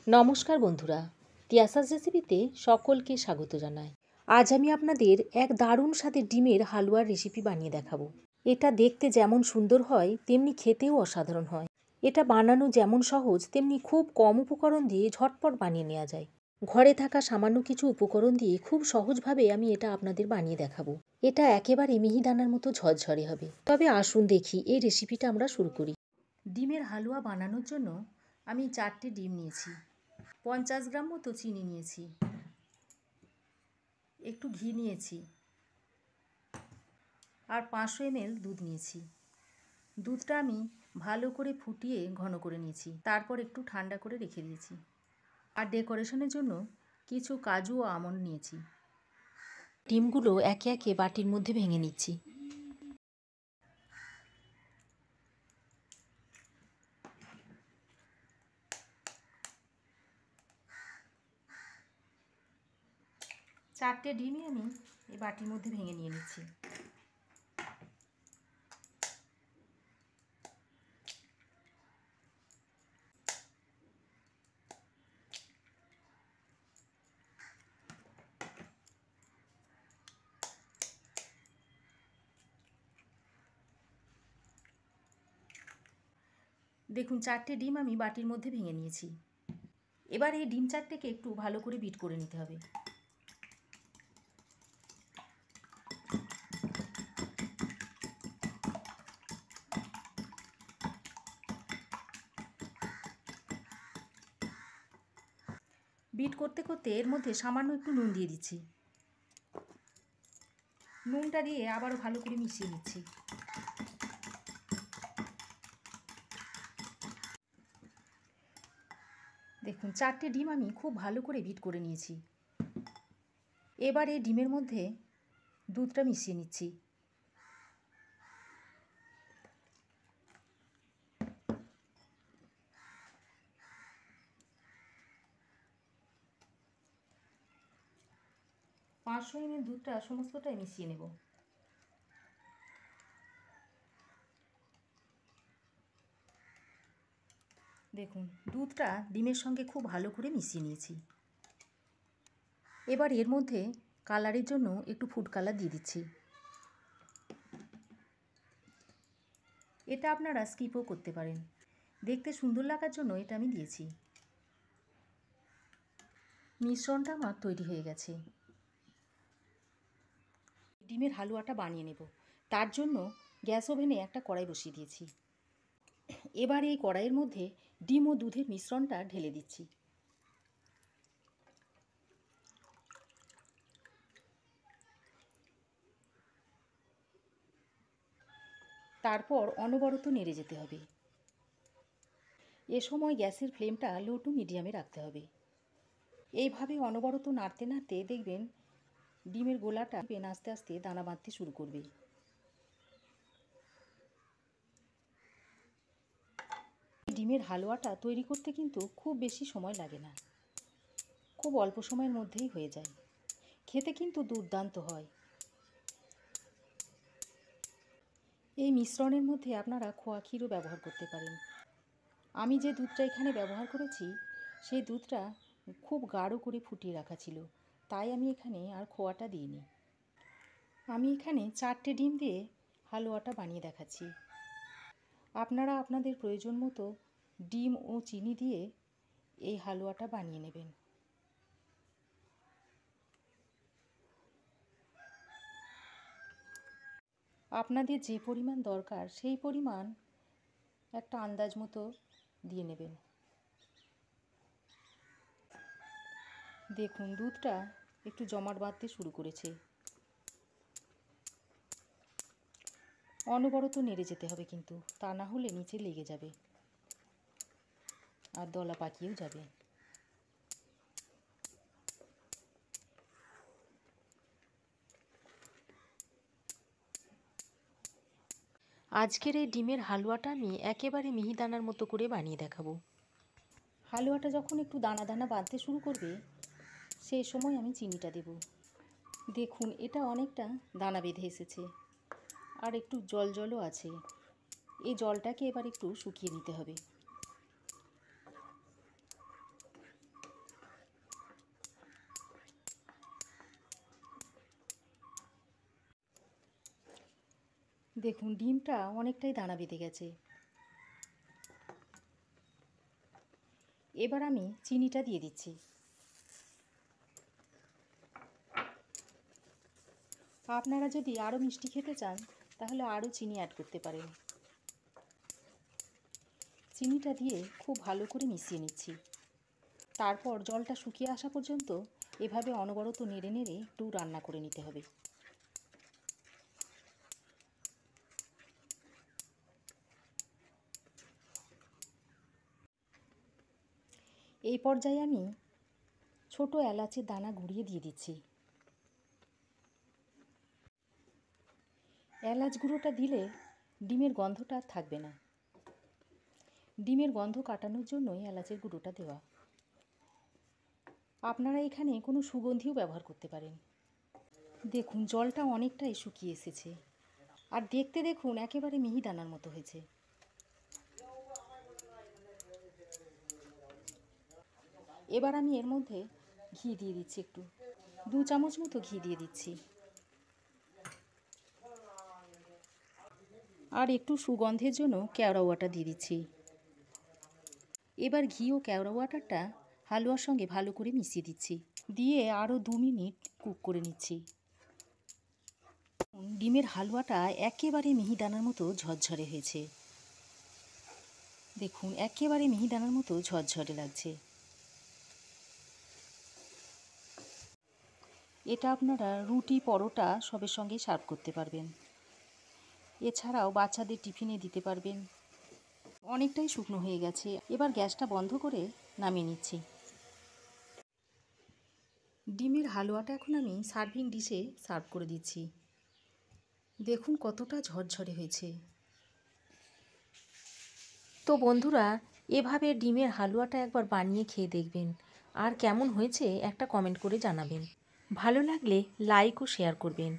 নমস্কার বন্ধুরা, তিয়াসাস রেসিপিতে সকলকে স্বাগত জানাই। আজ আমি আপনাদের এক দারুণ স্বাদের ডিমের হালুয়ার রেসিপি বানিয়ে দেখাবো। এটা দেখতে যেমন সুন্দর হয় তেমনি খেতেও অসাধারণ হয়। এটা বানানো যেমন সহজ তেমনি খুব কম উপকরণ দিয়ে ঝটপট বানিয়ে নেওয়া যায়। ঘরে থাকা সামান্য কিছু উপকরণ দিয়ে খুব সহজভাবে আমি এটা আপনাদের বানিয়ে দেখাবো। এটা একেবারে মিহিদানার মতো ঝরঝরে হবে। তবে আসুন দেখি এই রেসিপিটা আমরা শুরু করি। ডিমের হালুয়া বানানোর জন্য আমি 4টে ডিম নিয়েছি, 50 গ্রাম মতো চিনি নিয়েছি, একটু ঘি নিয়েছি আর 500 ml দুধ নিয়েছি। দুধটা আমি ভালো করে ফুটিয়ে ঘন করে নিয়েছি, তারপর একটু ঠান্ডা করে রেখে দিয়েছি। আর ডেকোরেশনের জন্য কিছু কাজু ও আমন্ড নিয়েছি। ডিমগুলো একে একে বাটির মধ্যে ভেঙে নিচ্ছি। চারটে ডিমই আমি এই বাটির মধ্যে ভেঙে নিয়ে নিচ্ছি। দেখুন, 4টে ডিম আমি বাটির মধ্যে ভেঙে নিয়েছি। এবার এই ডিম চারটেকে একটু ভালো করে বিট করে নিতে হবে। বিট করতে করতে এর মধ্যে সামান্য একটু নুন দিয়ে দিচ্ছি। নুনটা দিয়ে আবারও ভালো করে মিশিয়ে নিচ্ছি। দেখুন, 4টে ডিম আমি খুব ভালো করে বিট করে নিয়েছি। এবার এই ডিমের মধ্যে দুধটা মিশিয়ে নিচ্ছি। পাঁচশো ml দুধটা সমস্তটাই মিশিয়ে নেব। দেখুন, দুধটা ডিমের সঙ্গে খুব ভালো করে মিশিয়ে নিয়েছি। এবার এর মধ্যে কালারের জন্য একটু ফুড কালার দিয়ে দিচ্ছি। এটা আপনারা স্কিপও করতে পারেন, দেখতে সুন্দর লাগার জন্য এটা আমি দিয়েছি। মিশ্রণটা আমার তৈরি হয়ে গেছে। ডিমের হালুয়াটা বানিয়ে নেব, তার জন্য গ্যাস ওভেনে একটা কড়াই বসিয়ে দিয়েছি। এবার এই কড়াইয়ের মধ্যে ডিম ও দুধের মিশ্রণটা ঢেলে দিচ্ছি। তারপর অনবরত নেড়ে যেতে হবে। এ সময় গ্যাসের ফ্লেমটা লো টু মিডিয়ামে রাখতে হবে। এইভাবে অনবরত নাড়তে নাড়তে দেখবেন ডিমের গোলাটা আস্তে আস্তে দানা বাঁধতে শুরু করবে। ডিমের হালুয়াটা তৈরি করতে কিন্তু খুব বেশি সময় লাগে না, খুব অল্প সময়ের মধ্যেই হয়ে যায়। খেতে কিন্তু দুর্দান্ত হয়। এই মিশ্রণের মধ্যে আপনারা খোয়া ক্ষীরও ব্যবহার করতে পারেন। আমি যে দুধটা এখানে ব্যবহার করেছি সেই দুধটা খুব গাঢ় করে ফুটিয়ে রাখা ছিল, তাই আমি এখানে আর খোয়াটা দিইনি। আমি এখানে 4টে ডিম দিয়ে হালুয়াটা বানিয়ে দেখাচ্ছি। আপনারা আপনাদের প্রয়োজন মতো ডিম ও চিনি দিয়ে এই হালুয়াটা বানিয়ে নেবেন। আপনাদের যে পরিমাণ দরকার সেই পরিমাণ একটা আন্দাজ মতো দিয়ে নেবেন। দেখুন, দুধটা একটু জমাট বাঁধতে শুরু করেছে। অনবরত নেড়ে যেতে হবে কিন্তু, তা না হলে নিচে লেগে যাবে আর দলা পাকিয়েও যাবে। আজকের এই ডিমের হালুয়াটা আমি একেবারে মিহিদানার মতো করে বানিয়ে দেখাবো। হালুয়াটা যখন একটু দানা দানা বাঁধতে শুরু করবে সেই সময় আমি চিনিটা দেব। দেখুন, এটা অনেকটা দানা বেঁধে এসেছে আর একটু জল জলও আছে। এই জলটাকে এবার একটু শুকিয়ে নিতে হবে। দেখুন ডিমটা অনেকটাই দানা বেঁধে গেছে। এবার আমি চিনিটা দিয়ে দিচ্ছি। আপনারা যদি আরও মিষ্টি খেতে চান তাহলে আরও চিনি অ্যাড করতে পারেন। চিনিটা দিয়ে খুব ভালো করে মিশিয়ে নিচ্ছি। তারপর জলটা শুকিয়ে আসা পর্যন্ত এভাবে অনবরত নেড়ে নেড়ে একটু রান্না করে নিতে হবে। এই পর্যায়ে আমি ছোট এলাচের দানা গুঁড়িয়ে দিয়ে দিচ্ছি। এলাচ গুঁড়োটা দিলে ডিমের গন্ধটা আর থাকবে না। ডিমের গন্ধ কাটানোর জন্যই এলাচের গুঁড়োটা দেওয়া। আপনারা এখানে কোনো সুগন্ধিও ব্যবহার করতে পারেন। দেখুন জলটা অনেকটাই শুকিয়ে এসেছে, আর দেখতে দেখুন একেবারে মিহিদানার মতো হয়েছে। এবার আমি এর মধ্যে ঘি দিয়ে দিচ্ছি, একটু 2 চামচ মতো ঘি দিয়ে দিচ্ছি, আর একটু সুগন্ধের জন্য কেওড়া ওয়াটার দিয়ে দিচ্ছি। এবার ঘি ও কেওড়া ওয়াটারটা হালুয়ার সঙ্গে ভালো করে মিশিয়ে দিচ্ছি, দিয়ে আরও 2 মিনিট কুক করে নিচ্ছি। ডিমের হালুয়াটা একেবারে মিহিদানার মতো ঝরঝরে হয়েছে। দেখুন একেবারে মিহিদানার মতো ঝরঝরে লাগছে। এটা আপনারা রুটি, পরোটা সবের সঙ্গেই সার্ভ করতে পারবেন। এছাড়াও বাচ্চাদের টিফিনে দিতে পারবেন। অনেকটাই শুকনো হয়ে গেছে, এবার গ্যাসটা বন্ধ করে নামিয়ে নিচ্ছি। ডিমের হালুয়াটা এখন আমি সার্ভিং ডিশে সার্ভ করে দিচ্ছি। দেখুন কতটা ঝরঝরে হয়েছে। তো বন্ধুরা, এভাবে ডিমের হালুয়াটা একবার বানিয়ে খেয়ে দেখবেন, আর কেমন হয়েছে একটা কমেন্ট করে জানাবেন। ভালো লাগলে লাইক ও শেয়ার করবেন।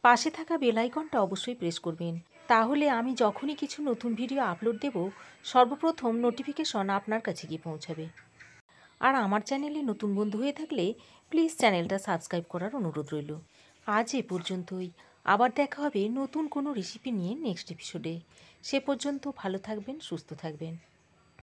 পাশে থাকা বেল আইকনটা অবশ্যই প্রেস করবেন, তাহলে আমি যখনই কিছু নতুন ভিডিও আপলোড দেব সর্বপ্রথম নোটিফিকেশন আপনার কাছে গিয়ে পৌঁছাবে। আর আমার চ্যানেলে নতুন বন্ধু হয়ে থাকলে প্লিজ চ্যানেলটা সাবস্ক্রাইব করার অনুরোধ রইল। আজ এ পর্যন্তই। আবার দেখা হবে নতুন কোনো রেসিপি নিয়ে নেক্সট এপিসোডে। সে পর্যন্ত ভালো থাকবেন, সুস্থ থাকবেন।